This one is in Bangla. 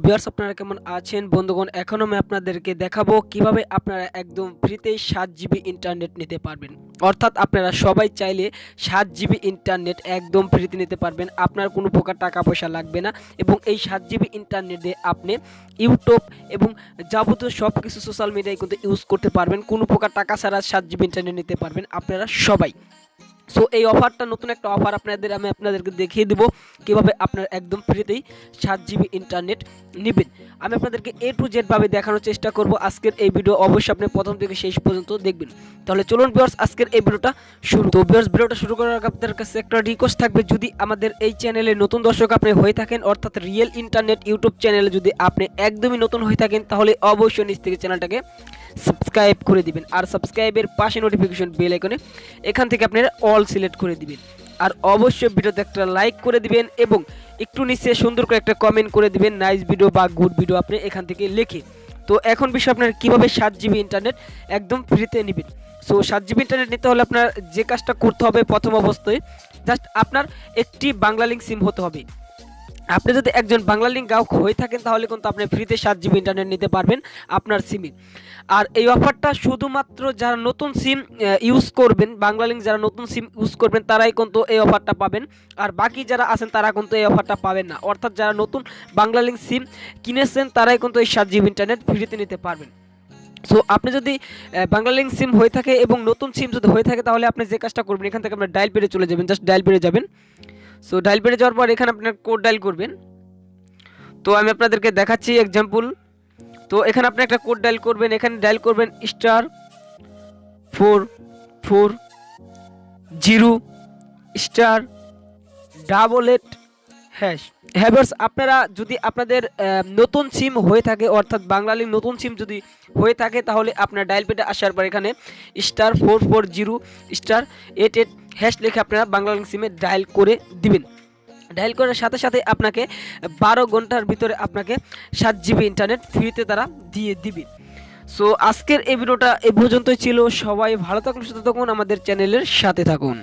ভিউয়ার্স আপনারা কেমন আছেন বন্ধুগণ? এখন আমি আপনাদেরকে দেখাবো কিভাবে আপনারা একদম ফ্রিতে 7 জিবি ইন্টারনেট নিতে পারবেন। অর্থাৎ আপনারা সবাই চাইলে 7 জিবি ইন্টারনেট একদম ফ্রিতে নিতে পারবেন। আপনার কোনো প্রকার টাকা পয়সা লাগবে না এবং এই 7 জিবি ইন্টারনেট দিয়ে আপনি ইউটিউব এবং যাবতীয় সব কিছু সোশ্যাল মিডিয়ায় কিন্তু ইউজ করতে পারবেন। কোনো প্রকার টাকা ছাড়া 7 জিবি ইন্টারনেট নিতে পারবেন আপনারা সবাই। সো এই অফারটা নতুন একটা অফার আমি আপনাদেরকে দেখিয়ে দেবো কীভাবে আপনারা একদম ফ্রিতেই 7 জিবি ইন্টারনেট নেবেন। আমি আপনাদেরকে A to Z ভাবে দেখানোর চেষ্টা করব। আজকের এই ভিডিও অবশ্যই আপনি প্রথম থেকে শেষ পর্যন্ত দেখবেন। তাহলে চলুন ভিউয়ার্স আজকের এই ভিডিওটা শুরু। তো ভিউয়ার্স ভিডিওটা শুরু করার আগে আপনাদের কাছে একটা রিকোয়েস্ট থাকবে, যদি আমাদের এই চ্যানেলে নতুন দর্শক আপনি হয়ে থাকেন, অর্থাৎ রিয়েল ইন্টারনেট ইউটিউব চ্যানেলে যদি আপনি একদমই নতুন হয়ে থাকেন, তাহলে অবশ্যই নিচ থেকে চ্যানেলটাকে সাবস্ক্রাইব করে দিবেন। আর সাবস্ক্রাইবের পাশে নোটিফিকেশন বেল আইকনে এখান থেকে আপনারা অল সিলেক্ট করে দিবেন। আর অবশ্যই ভিডিওতে একটা লাইক করে দিবেন এবং একটু নিচে সুন্দর করে একটা কমেন্ট করে দিবেন নাইস ভিডিও বা গুড ভিডিও আপনি এখান থেকে লিখে। তো এখন বিষয় আপনার কীভাবে 7 জিবি ইন্টারনেট একদম ফ্রিতে নেবেন। সো 7 জিবি ইন্টারনেট নিতে হলে আপনার যে কাজটা করতে হবে প্রথম অবস্থায়, জাস্ট আপনার একটি বাংলা লিঙ্ক সিম হতে হবে। আপনি যদি একজন বাংলা লিঙ্ক গ্রাহক হয়ে থাকেন তাহলে কিন্তু আপনি ফ্রিতে 7 জিবি ইন্টারনেট নিতে পারবেন আপনার সিমে। আর এই অফারটা শুধুমাত্র যারা নতুন সিম ইউজ করবেন, বাংলা লিঙ্ক যারা নতুন সিম ইউজ করবেন তারাই কিন্তু এই অফারটা পাবেন। আর বাকি যারা আছেন তারা কিন্তু এই অফারটা পাবেন না। অর্থাৎ যারা নতুন বাংলা লিঙ্ক সিম কিনেছেন তারাই কিন্তু এই 7 জিবি ইন্টারনেট ফ্রিতে নিতে পারবেন। সো আপনি যদি বাংলা লিঙ্ক সিম হয়ে থাকে এবং নতুন সিম যদি হয়ে থাকে তাহলে আপনি যে কাজটা করবেন, এখান থেকে আপনার ডায়াল পেডে চলে যাবেন, জাস্ট ডায়াল পেডে যাবেন। সো ডায়াল পেডে যাওয়ার পর এখানে আপনার কোড ডায়াল করবেন। তো আমি আপনাদেরকে দেখাচ্ছি এক্সাম্পল। তো এখানে আপনি একটা কোড ডায়াল করবেন, এখানে ডায়াল করবেন *440*8#। হ্যাভার্স আপনারা যদি আপনাদের নতুন সিম হয়ে থাকে, অর্থাৎ বাংলা লিঙ্ক নতুন সিম যদি হয়ে থাকে, তাহলে আপনার ডায়াল পেডে আসার পর এখানে *440*88# লিখে আপনারা বাংলা লিঙ্ক সিমে ডায়াল করে দিবেন। ডায়াল করার সাথে সাথে আপনাকে 12 ঘন্টার ভিতরে আপনাকে 7 জিবি ইন্টারনেট ফ্রিতে তারা দিয়ে দিবে। সো আজকের এই ভিডিওটা এ পর্যন্তই ছিল। সবাই ভালো থাকুন, সুস্থ থাকুন, আমাদের চ্যানেলের সাথে থাকুন।